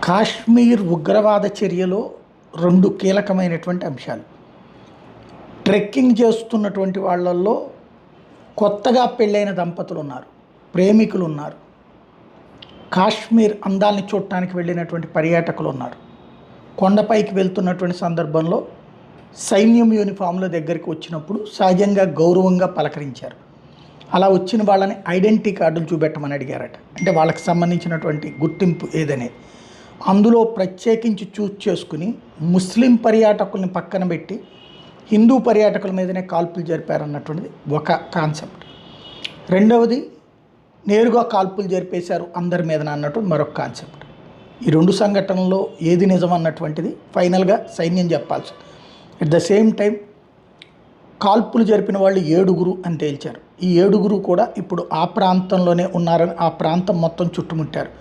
కాశ్మీర్ ఉగ్రవాద చర్యలో రెండు కీలకమైనటువంటి అంశాలు. ట్రెక్కింగ్ చేస్తున్నటువంటి వాళ్ళల్లో కొత్తగా పెళ్ళైన దంపతులు ఉన్నారు, ప్రేమికులు ఉన్నారు, కాశ్మీర్ అందాల్ని చూడటానికి వెళ్ళినటువంటి పర్యాటకులు ఉన్నారు. కొండపైకి వెళ్తున్నటువంటి సందర్భంలో సైన్యం యూనిఫామ్ల దగ్గరికి వచ్చినప్పుడు సహజంగా గౌరవంగా పలకరించారు. అలా వచ్చిన వాళ్ళని ఐడెంటిటీ కార్డులు చూపెట్టమని అడిగారట. అంటే వాళ్ళకి సంబంధించినటువంటి గుర్తింపు ఏదనేది అందులో ప్రత్యేకించి చూస్ చేసుకుని ముస్లిం పర్యాటకుల్ని పక్కన పెట్టి హిందూ పర్యాటకుల మీదనే కాల్పులు జరిపారన్నటువంటిది ఒక కాన్సెప్ట్. రెండవది నేరుగా కాల్పులు జరిపేశారు అందరి మీద అన్నట్టు మరొక కాన్సెప్ట్. ఈ రెండు సంఘటనల్లో ఏది నిజం అన్నటువంటిది ఫైనల్గా సైన్యం చెప్పాల్సి. అట్ ద సేమ్ టైం కాల్పులు జరిపిన వాళ్ళు 7 అని తేల్చారు. ఈ 7 కూడా ఇప్పుడు ఆ ప్రాంతంలోనే ఉన్నారని ఆ ప్రాంతం మొత్తం చుట్టుముట్టారు.